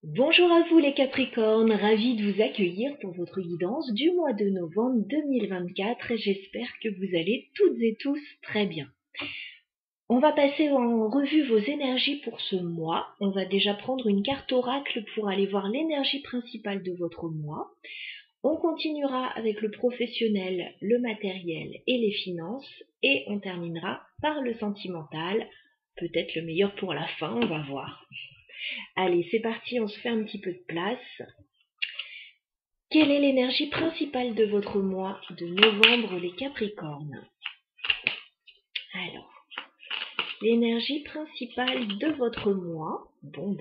Bonjour à vous les Capricornes, ravi de vous accueillir pour votre guidance du mois de novembre 2024 et j'espère que vous allez toutes et tous très bien. On va passer en revue vos énergies pour ce mois. On va déjà prendre une carte oracle pour aller voir l'énergie principale de votre mois. On continuera avec le professionnel, le matériel et les finances et on terminera par le sentimental, peut-être le meilleur pour la fin, on va voir. Allez, c'est parti, on se fait un petit peu de place. Quelle est l'énergie principale de votre mois de novembre, les Capricornes? Alors, l'énergie principale de votre mois, bon.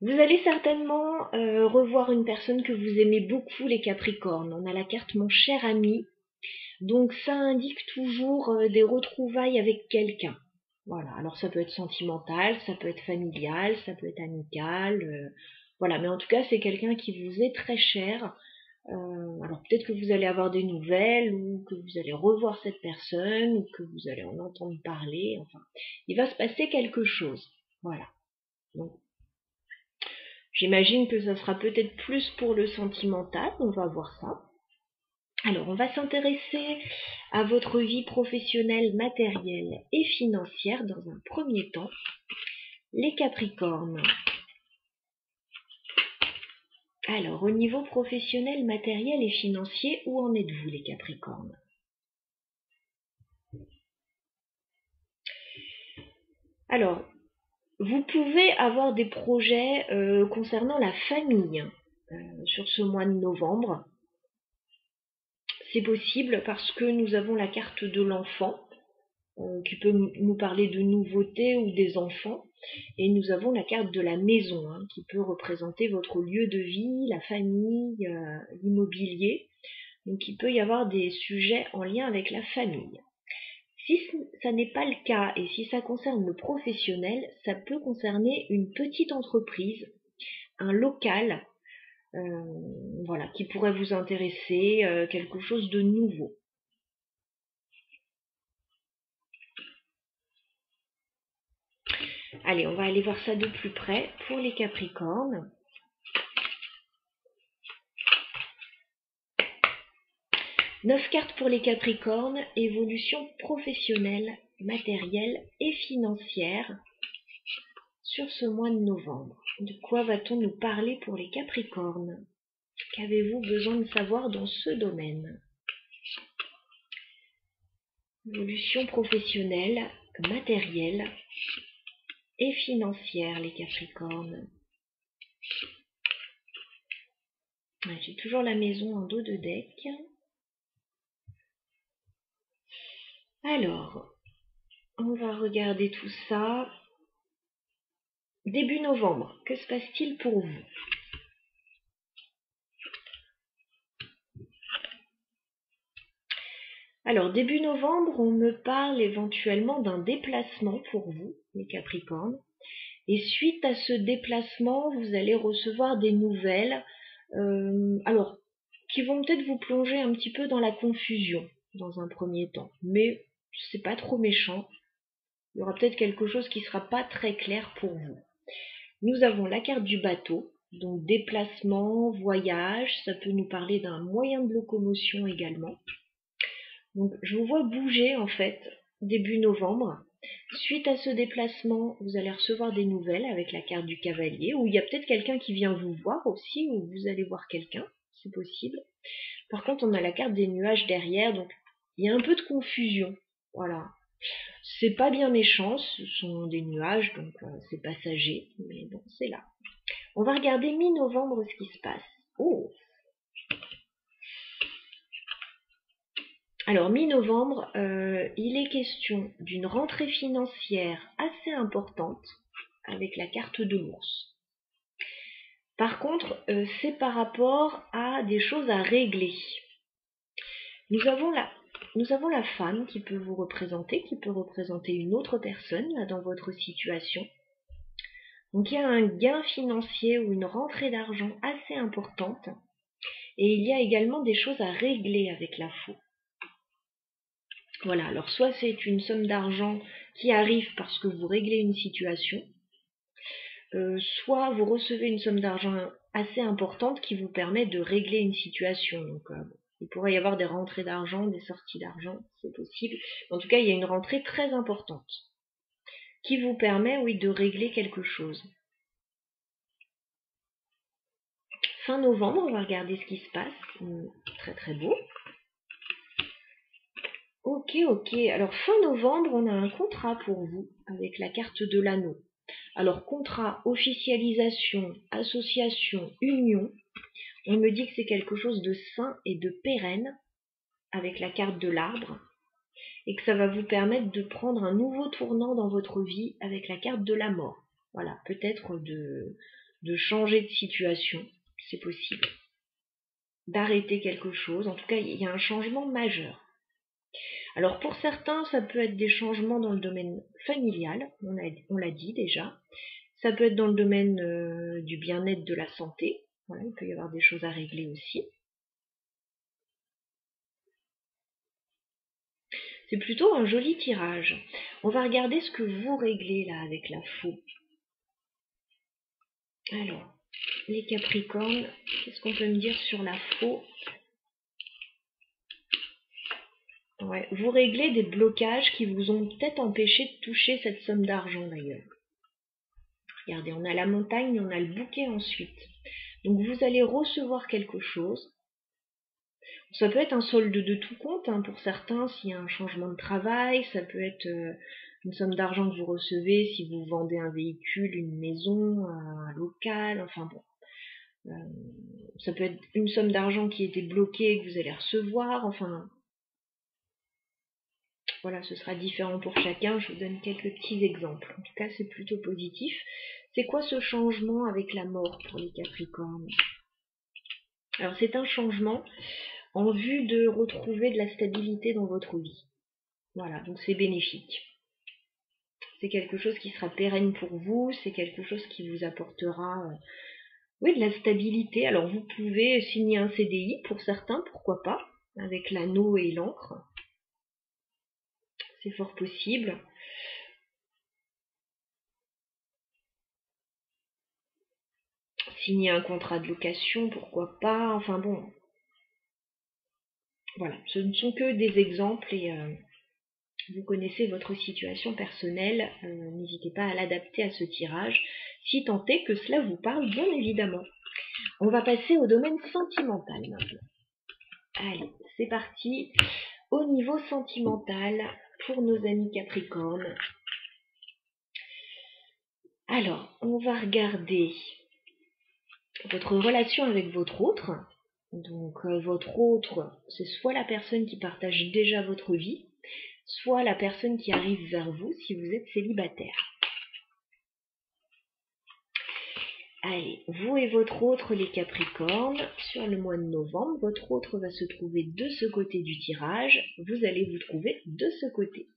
Vous allez certainement revoir une personne que vous aimez beaucoup, les Capricornes. On a la carte Mon cher ami. Donc ça indique toujours des retrouvailles avec quelqu'un. Voilà, alors ça peut être sentimental, ça peut être familial, ça peut être amical. Voilà, mais en tout cas, c'est quelqu'un qui vous est très cher. Alors peut-être que vous allez avoir des nouvelles ou que vous allez revoir cette personne ou que vous allez en entendre parler. Enfin, il va se passer quelque chose. Voilà. Donc, j'imagine que ça sera peut-être plus pour le sentimental. On va voir ça. Alors, on va s'intéresser à votre vie professionnelle, matérielle et financière dans un premier temps. Les Capricornes. Alors, au niveau professionnel, matériel et financier, où en êtes-vous les Capricornes? Alors, vous pouvez avoir des projets concernant la famille sur ce mois de novembre. C'est possible parce que nous avons la carte de l'enfant qui peut nous parler de nouveautés ou des enfants. Et nous avons la carte de la maison qui peut représenter votre lieu de vie, la famille, l'immobilier. Donc il peut y avoir des sujets en lien avec la famille. Si ça n'est pas le cas et si ça concerne le professionnel, ça peut concerner une petite entreprise, un local, voilà, qui pourrait vous intéresser, quelque chose de nouveau. Allez, on va aller voir ça de plus près pour les Capricornes. 9 cartes pour les Capricornes, évolution professionnelle, matérielle et financière sur ce mois de novembre. De quoi va-t-on nous parler pour les Capricornes? Qu'avez-vous besoin de savoir dans ce domaine? Évolution professionnelle, matérielle et financière, les Capricornes. J'ai toujours la maison en dos de deck. Alors, on va regarder tout ça. Début novembre, que se passe-t-il pour vous? Alors, début novembre, on me parle éventuellement d'un déplacement pour vous, les Capricornes. Et suite à ce déplacement, vous allez recevoir des nouvelles, alors, qui vont peut-être vous plonger un petit peu dans la confusion, dans un premier temps. Mais c'est pas trop méchant. Il y aura peut-être quelque chose qui sera pas très clair pour vous. Nous avons la carte du bateau, donc déplacement, voyage, ça peut nous parler d'un moyen de locomotion également. Donc je vous vois bouger en fait début novembre. Suite à ce déplacement, vous allez recevoir des nouvelles avec la carte du cavalier, ou il y a peut-être quelqu'un qui vient vous voir aussi, ou vous allez voir quelqu'un, c'est possible. Par contre, on a la carte des nuages derrière, donc il y a un peu de confusion. Voilà. C'est pas bien méchant, ce sont des nuages, donc c'est passager, mais bon, c'est là. On va regarder mi-novembre ce qui se passe. Oh! Alors, mi-novembre, il est question d'une rentrée financière assez importante avec la carte de l'ours. Par contre, c'est par rapport à des choses à régler. Nous avons la femme qui peut vous représenter, qui peut représenter une autre personne là, dans votre situation. Donc il y a un gain financier ou une rentrée d'argent assez importante. Et il y a également des choses à régler avec la faux. Voilà, alors soit c'est une somme d'argent qui arrive parce que vous réglez une situation, soit vous recevez une somme d'argent assez importante qui vous permet de régler une situation. Donc, il pourrait y avoir des rentrées d'argent, des sorties d'argent, c'est possible. En tout cas, il y a une rentrée très importante qui vous permet, oui, de régler quelque chose. Fin novembre, on va regarder ce qui se passe. Très très beau. Ok. Alors fin novembre, on a un contrat pour vous avec la carte de l'anneau. Alors contrat, officialisation, association, union. On me dit que c'est quelque chose de sain et de pérenne avec la carte de l'arbre et que ça va vous permettre de prendre un nouveau tournant dans votre vie avec la carte de la mort. Voilà, peut-être de changer de situation, c'est possible. D'arrêter quelque chose, en tout cas il y a un changement majeur. Alors pour certains, ça peut être des changements dans le domaine familial, on l'a dit déjà. Ça peut être dans le domaine du bien-être, de la santé. Voilà, il peut y avoir des choses à régler aussi. C'est plutôt un joli tirage. On va regarder ce que vous réglez là avec la faux. Alors, les Capricornes, qu'est-ce qu'on peut me dire sur la faux? Ouais, vous réglez des blocages qui vous ont peut-être empêché de toucher cette somme d'argent d'ailleurs. Regardez, on a la montagne, on a le bouquet ensuite. Donc vous allez recevoir quelque chose. Ça peut être un solde de tout compte, hein, pour certains, s'il y a un changement de travail. Ça peut être une somme d'argent que vous recevez si vous vendez un véhicule, une maison, un local, enfin bon. Ça peut être une somme d'argent qui était bloquée et que vous allez recevoir, enfin... Voilà, ce sera différent pour chacun, je vous donne quelques petits exemples. En tout cas, c'est plutôt positif. C'est quoi ce changement avec la mort pour les Capricornes? Alors, c'est un changement en vue de retrouver de la stabilité dans votre vie. Voilà, donc c'est bénéfique. C'est quelque chose qui sera pérenne pour vous, c'est quelque chose qui vous apportera oui, de la stabilité. Alors, vous pouvez signer un CDI pour certains, pourquoi pas, avec l'anneau et l'encre. C'est fort possible. Signer un contrat de location, pourquoi pas, enfin bon. Voilà, ce ne sont que des exemples et vous connaissez votre situation personnelle, n'hésitez pas à l'adapter à ce tirage, si tant est que cela vous parle, bien évidemment. On va passer au domaine sentimental maintenant. Allez, c'est parti. Au niveau sentimental, pour nos amis Capricornes. Alors, on va regarder votre relation avec votre autre. Donc, votre autre, c'est soit la personne qui partage déjà votre vie, soit la personne qui arrive vers vous si vous êtes célibataire. Allez, vous et votre autre, les Capricornes, sur le mois de novembre, votre autre va se trouver de ce côté du tirage, vous allez vous trouver de ce côté.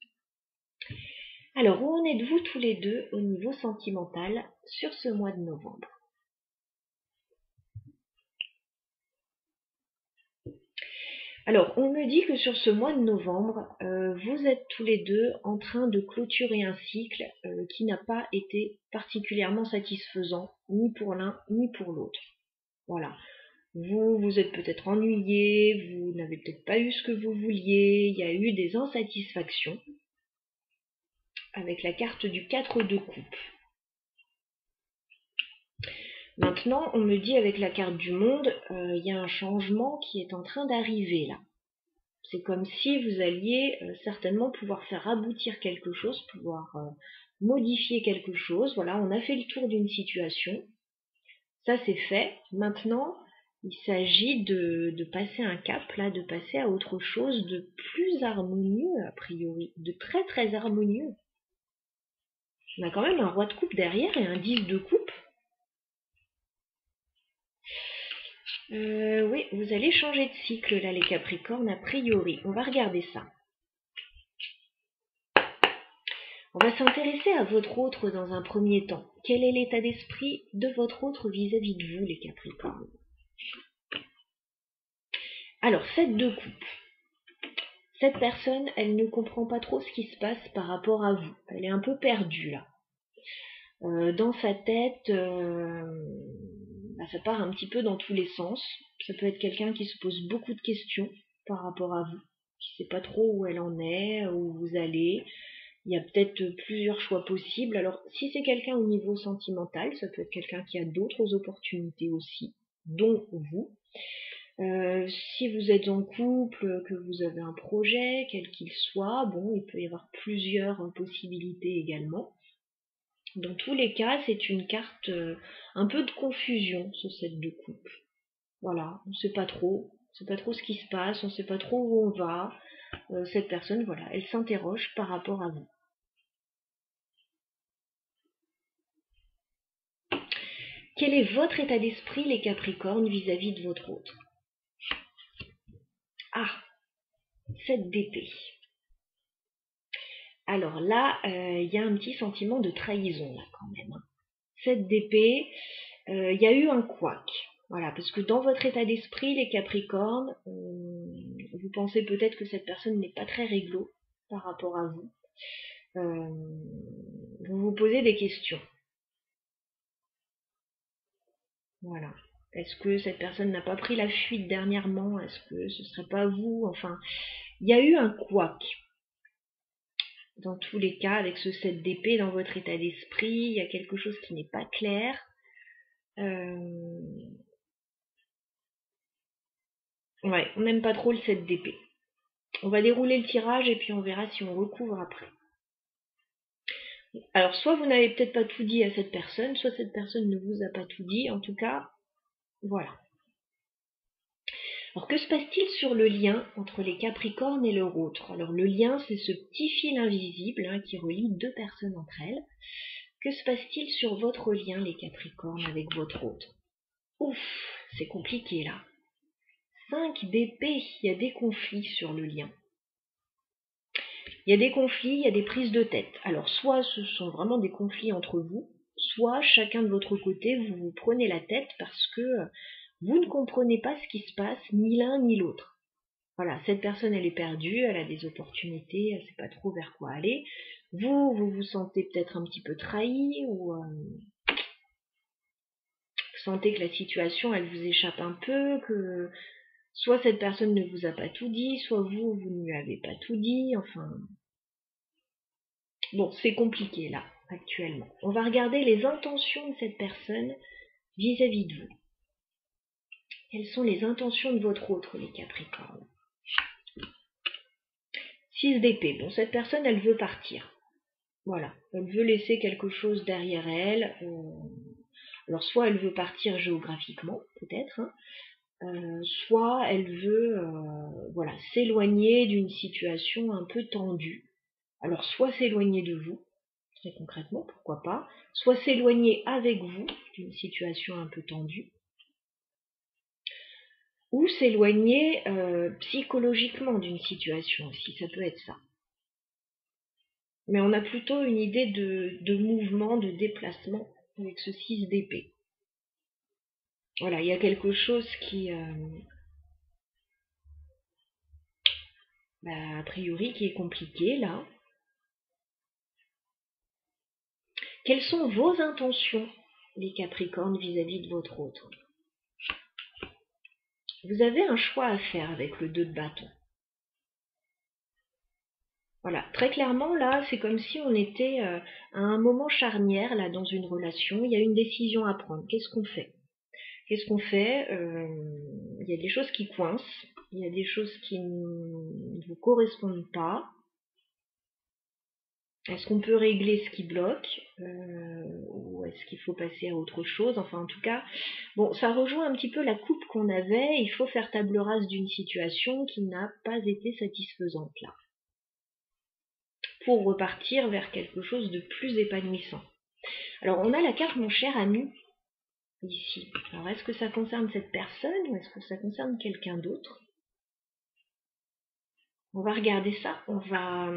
Alors, où en êtes-vous tous les deux au niveau sentimental sur ce mois de novembre? Alors, on me dit que sur ce mois de novembre, vous êtes tous les deux en train de clôturer un cycle qui n'a pas été particulièrement satisfaisant, ni pour l'un ni pour l'autre. Voilà. Vous vous êtes peut-être ennuyé, vous n'avez peut-être pas eu ce que vous vouliez, il y a eu des insatisfactions avec la carte du 4 de coupe. Maintenant, on me dit avec la carte du monde, il y a un changement qui est en train d'arriver là. C'est comme si vous alliez certainement pouvoir faire aboutir quelque chose, pouvoir modifier quelque chose. Voilà, on a fait le tour d'une situation. Ça, c'est fait. Maintenant, il s'agit de passer un cap, là, de passer à autre chose de plus harmonieux, a priori. De très, très harmonieux. On a quand même un roi de coupe derrière et un 10 de coupe. Oui, vous allez changer de cycle, là, les Capricornes, a priori. On va regarder ça. On va s'intéresser à votre autre dans un premier temps. Quel est l'état d'esprit de votre autre vis-à-vis de vous, les Capricornes? Alors, 7 de coupe. Cette personne, elle ne comprend pas trop ce qui se passe par rapport à vous. Elle est un peu perdue, là. Dans sa tête, ça part un petit peu dans tous les sens. Ça peut être quelqu'un qui se pose beaucoup de questions par rapport à vous, qui ne sait pas trop où elle en est, où vous allez. Il y a peut-être plusieurs choix possibles. Alors, si c'est quelqu'un au niveau sentimental, ça peut être quelqu'un qui a d'autres opportunités aussi, dont vous. Si vous êtes en couple, que vous avez un projet, quel qu'il soit, bon, il peut y avoir plusieurs possibilités également. Dans tous les cas, c'est une carte un peu de confusion, ce set de coupe. Voilà, on sait pas trop ce qui se passe, on sait pas trop où on va. Cette personne, voilà, elle s'interroge par rapport à vous. Quel est votre état d'esprit, les Capricornes, vis-à-vis de votre autre? Ah, 7 d'épée. Alors là, il y a un petit sentiment de trahison, là, quand même. 7 d'épée, il y a eu un couac. Voilà, parce que dans votre état d'esprit, les Capricornes, vous pensez peut-être que cette personne n'est pas très réglo par rapport à vous. Vous vous posez des questions. Voilà. Est-ce que cette personne n'a pas pris la fuite dernièrement? Est-ce que ce serait pas vous? Enfin, il y a eu un couac. Dans tous les cas, avec ce 7 d'épée dans votre état d'esprit, il y a quelque chose qui n'est pas clair. Ouais, on n'aime pas trop le 7 d'épée. On va dérouler le tirage et puis on verra si on recouvre après. Alors, soit vous n'avez peut-être pas tout dit à cette personne, soit cette personne ne vous a pas tout dit. En tout cas, voilà. Alors, que se passe-t-il sur le lien entre les Capricornes et leur autre? Alors, le lien, c'est ce petit fil invisible qui relie deux personnes entre elles. Que se passe-t-il sur votre lien, les Capricornes, avec votre autre? Ouf, c'est compliqué là. 5 d'épée, il y a des conflits sur le lien. Il y a des conflits, il y a des prises de tête. Alors, soit ce sont vraiment des conflits entre vous, soit chacun de votre côté, vous vous prenez la tête parce que vous ne comprenez pas ce qui se passe, ni l'un ni l'autre. Voilà, cette personne, elle est perdue, elle a des opportunités, elle ne sait pas trop vers quoi aller. Vous vous sentez peut-être un petit peu trahi ou vous sentez que la situation, elle vous échappe un peu, que soit cette personne ne vous a pas tout dit, soit vous ne lui avez pas tout dit, enfin... Bon, c'est compliqué là, actuellement. On va regarder les intentions de cette personne vis-à-vis de vous. Quelles sont les intentions de votre autre, les Capricornes? 6 d'épée. Bon, cette personne, elle veut partir. Voilà, elle veut laisser quelque chose derrière elle. Alors, soit elle veut partir géographiquement, peut-être, soit elle veut voilà, s'éloigner d'une situation un peu tendue. Alors, soit s'éloigner de vous, très concrètement, pourquoi pas, soit s'éloigner avec vous d'une situation un peu tendue, ou s'éloigner psychologiquement d'une situation aussi, ça peut être ça. Mais on a plutôt une idée de mouvement, de déplacement avec ce 6 d'épée. Voilà, il y a quelque chose qui, a priori, qui est compliqué là. Quelles sont vos intentions, les Capricornes, vis-à-vis de votre autre? Vous avez un choix à faire avec le 2 de bâton. Voilà, très clairement, là, c'est comme si on était à un moment charnière, là, dans une relation. Il y a une décision à prendre. Qu'est-ce qu'on fait? Qu'est-ce qu'on fait? Il y a des choses qui coincent. Il y a des choses qui ne vous correspondent pas. Est-ce qu'on peut régler ce qui bloque? Ou est-ce qu'il faut passer à autre chose? Enfin, en tout cas, bon, ça rejoint un petit peu la coupe qu'on avait. Il faut faire table rase d'une situation qui n'a pas été satisfaisante, là, pour repartir vers quelque chose de plus épanouissant. Alors, on a la carte mon cher ami, ici. Alors, est-ce que ça concerne cette personne ou est-ce que ça concerne quelqu'un d'autre? On va regarder ça, on va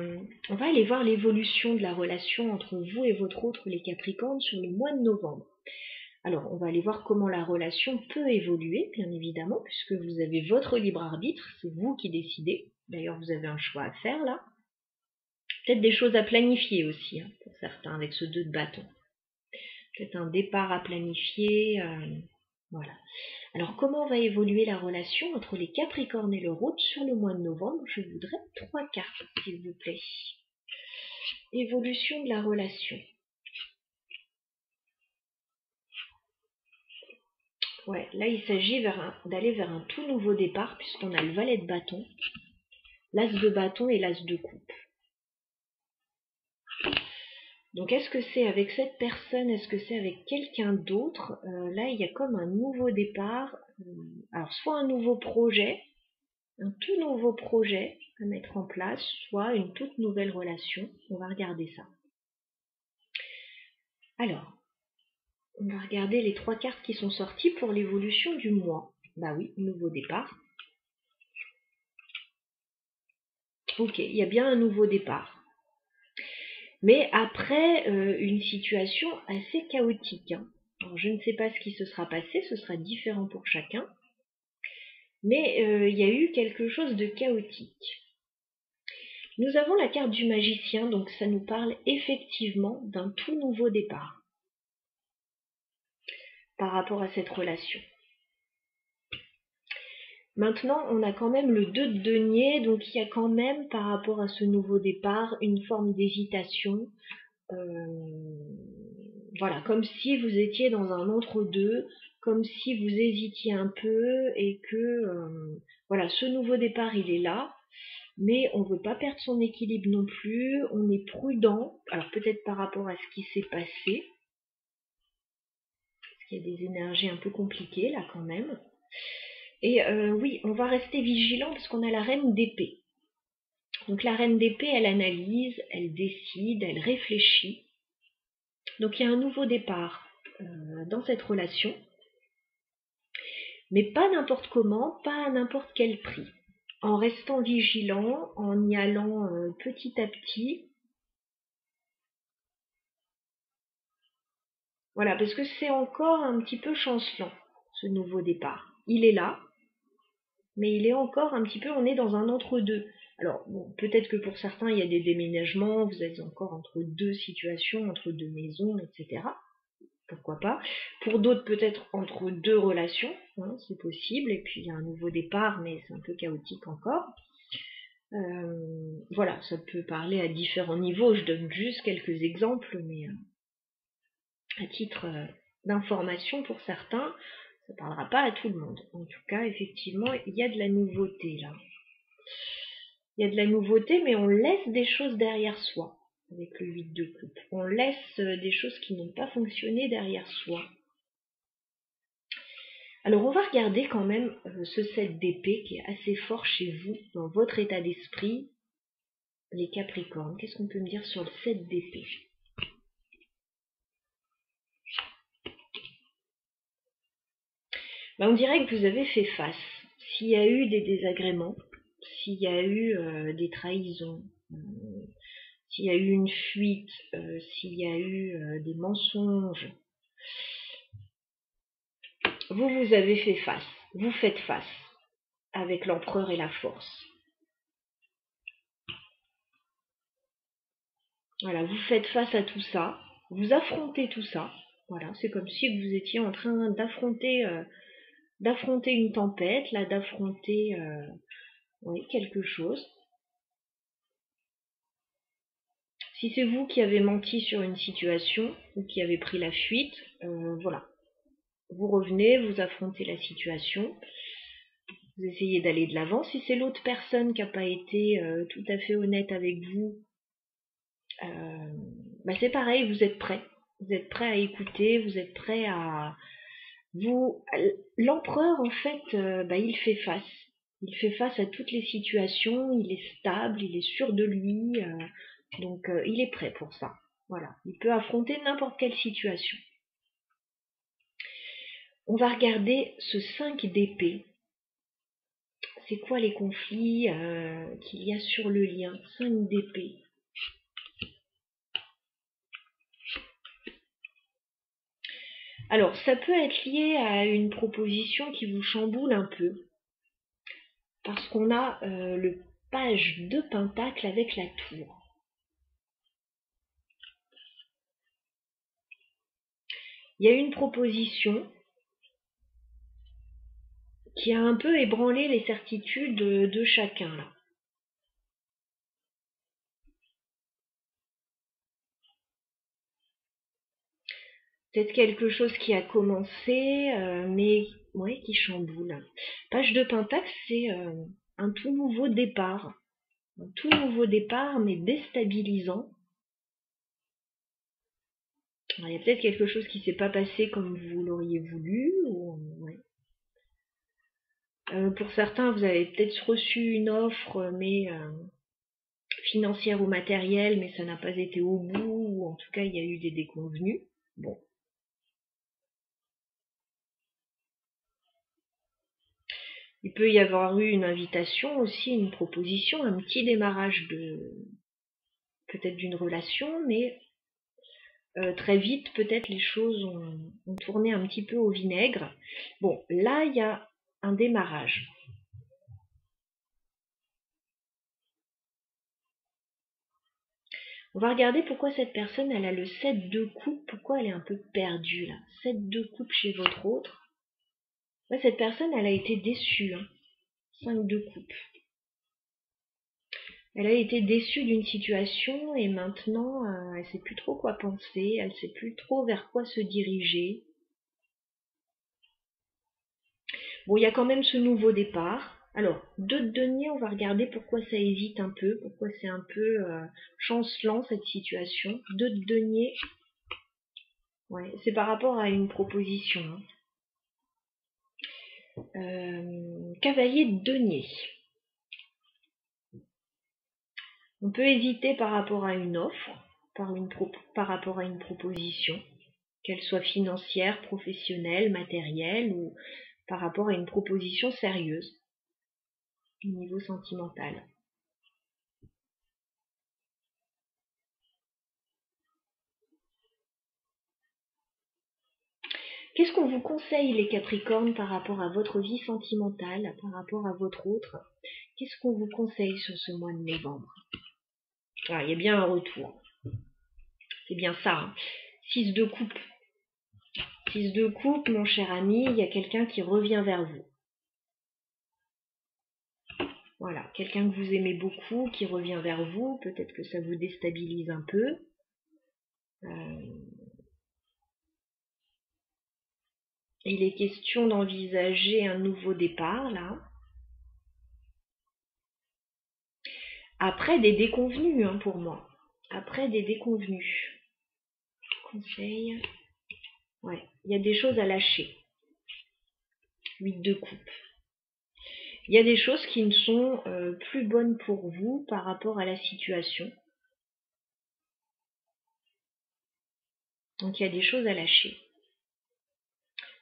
aller voir l'évolution de la relation entre vous et votre autre, les Capricornes, sur le mois de novembre. Alors, on va aller voir comment la relation peut évoluer, bien évidemment, puisque vous avez votre libre arbitre, c'est vous qui décidez. D'ailleurs, vous avez un choix à faire, là. Peut-être des choses à planifier aussi, pour certains, avec ce 2 de bâton. peut-être un départ à planifier. Voilà. Alors, comment va évoluer la relation entre les Capricornes et leur hôte sur le mois de novembre? Je voudrais 3 cartes, s'il vous plaît. Évolution de la relation. Ouais, là, il s'agit d'aller vers un tout nouveau départ, puisqu'on a le valet de bâton, l'as de bâton et l'as de coupe. Donc, est-ce que c'est avec cette personne? Est-ce que c'est avec quelqu'un d'autre? Là, il y a comme un nouveau départ. Alors, soit un nouveau projet, un tout nouveau projet à mettre en place, soit une toute nouvelle relation. On va regarder ça. Alors, on va regarder les 3 cartes qui sont sorties pour l'évolution du mois. Bah oui, nouveau départ. Ok, il y a bien un nouveau départ. Mais après une situation assez chaotique. Alors, je ne sais pas ce qui se sera passé, ce sera différent pour chacun. Mais il y a eu quelque chose de chaotique. Nous avons la carte du magicien, donc ça nous parle effectivement d'un tout nouveau départ par rapport à cette relation. Maintenant, on a quand même le 2 de denier, donc il y a quand même par rapport à ce nouveau départ une forme d'hésitation. Voilà, comme si vous étiez dans un entre-deux, comme si vous hésitiez un peu et que voilà, ce nouveau départ il est là, mais on ne veut pas perdre son équilibre non plus, on est prudent, alors peut-être par rapport à ce qui s'est passé, parce qu'il y a des énergies un peu compliquées là quand même. Et oui, on va rester vigilant parce qu'on a la reine d'épée. Donc la reine d'épée, elle analyse, elle décide, elle réfléchit. Donc il y a un nouveau départ dans cette relation, mais pas n'importe comment, pas à n'importe quel prix. En restant vigilant, en y allant petit à petit. Voilà, parce que c'est encore un petit peu chancelant, ce nouveau départ. Il est là, mais il est encore un petit peu, on est dans un entre-deux. Alors, bon, peut-être que pour certains, il y a des déménagements, vous êtes encore entre 2 situations, entre 2 maisons, etc. Pourquoi pas. Pour d'autres, peut-être entre 2 relations, hein, c'est possible. Et puis, il y a un nouveau départ, mais c'est un peu chaotique encore. Voilà, ça peut parler à différents niveaux. Je donne juste quelques exemples, mais à titre d'information pour certains, ça ne parlera pas à tout le monde. En tout cas, effectivement, il y a de la nouveauté là. Il y a de la nouveauté, mais on laisse des choses derrière soi avec le 8 de coupe. On laisse des choses qui n'ont pas fonctionné derrière soi. Alors on va regarder quand même ce 7 d'épée qui est assez fort chez vous, dans votre état d'esprit, les Capricornes. Qu'est-ce qu'on peut me dire sur le 7 d'épée? Ben, on dirait que vous avez fait face. S'il y a eu des désagréments, s'il y a eu des trahisons, s'il y a eu une fuite, s'il y a eu des mensonges, vous avez fait face, vous faites face avec l'empereur et la force. Voilà, vous faites face à tout ça, vous affrontez tout ça. Voilà, c'est comme si vous étiez en train d'affronter une tempête, là, d'affronter oui, quelque chose. Si c'est vous qui avez menti sur une situation ou qui avez pris la fuite, voilà. Vous revenez, vous affrontez la situation, vous essayez d'aller de l'avant. Si c'est l'autre personne qui n'a pas été tout à fait honnête avec vous, bah c'est pareil, vous êtes prêt. Vous êtes prêt à écouter, vous êtes prêt à... L'empereur, en fait, bah, il fait face. Il fait face à toutes les situations, il est stable, il est sûr de lui, donc il est prêt pour ça. Voilà, il peut affronter n'importe quelle situation. On va regarder ce 5 d'épée. C'est quoi les conflits qu'il y a sur le lien? 5 d'épée. Alors, ça peut être lié à une proposition qui vous chamboule un peu. Parce qu'on a le page de pentacle avec la tour. Il y a une proposition qui a un peu ébranlé les certitudes de chacun là. Peut-être quelque chose qui a commencé, mais ouais, qui chamboule. Page de Pentacle, c'est un tout nouveau départ. Un tout nouveau départ, mais déstabilisant. Alors, il y a peut-être quelque chose qui s'est pas passé comme vous l'auriez voulu. Ouais. Pour certains, vous avez peut-être reçu une offre, mais financière ou matérielle, mais ça n'a pas été au bout, ou en tout cas, il y a eu des déconvenues. Bon. Il peut y avoir eu une invitation aussi, une proposition, un petit démarrage peut-être d'une relation, mais très vite, peut-être les choses ont tourné un petit peu au vinaigre. Bon, là, il y a un démarrage. On va regarder pourquoi cette personne, elle a le 7 de coupe, pourquoi elle est un peu perdue là. 7 de coupe chez votre autre. Ouais, cette personne, elle a été déçue. 5 de coupe. Elle a été déçue d'une situation et maintenant, elle sait plus trop quoi penser, elle sait plus trop vers quoi se diriger. Bon, il y a quand même ce nouveau départ. Alors, 2 de denier, on va regarder pourquoi ça hésite un peu, pourquoi c'est un peu chancelant cette situation. 2 de denier, ouais, c'est par rapport à une proposition. Cavalier de denier. On peut hésiter par rapport à une offre, par rapport à une proposition, qu'elle soit financière, professionnelle, matérielle, ou par rapport à une proposition sérieuse, au niveau sentimental. Qu'est-ce qu'on vous conseille, les Capricornes, par rapport à votre vie sentimentale, par rapport à votre autre? Qu'est-ce qu'on vous conseille sur ce mois de novembre? Ah, il y a bien un retour. C'est bien ça. 6 de coupe. 6 de coupe, mon cher ami, il y a quelqu'un qui revient vers vous. Voilà, quelqu'un que vous aimez beaucoup, qui revient vers vous. Peut-être que ça vous déstabilise un peu. Il est question d'envisager un nouveau départ, là. Après des déconvenus, pour moi. Après des déconvenus. Conseil. Ouais, il y a des choses à lâcher. 8 de coupe. Il y a des choses qui ne sont plus bonnes pour vous par rapport à la situation. Donc il y a des choses à lâcher.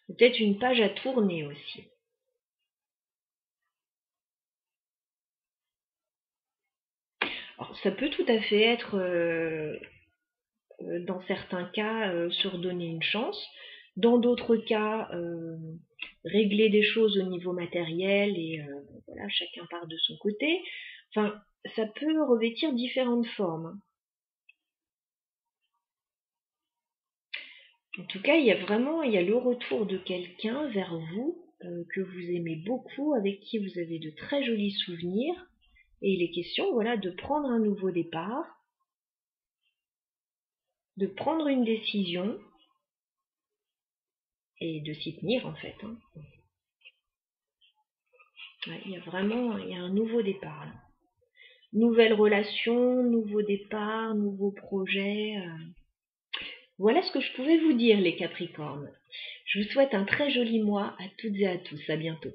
Peut-être une page à tourner aussi. Alors, ça peut tout à fait être, dans certains cas, se redonner une chance. Dans d'autres cas, régler des choses au niveau matériel et voilà, chacun part de son côté. Enfin, ça peut revêtir différentes formes. En tout cas, il y a le retour de quelqu'un vers vous que vous aimez beaucoup, avec qui vous avez de très jolis souvenirs. Et il est question, voilà, de prendre un nouveau départ, de prendre une décision et de s'y tenir en fait. Ouais, il y a un nouveau départ là. Nouvelle relation, nouveau départ, nouveau projet. Voilà ce que je pouvais vous dire, les Capricornes. Je vous souhaite un très joli mois à toutes et à tous. À bientôt.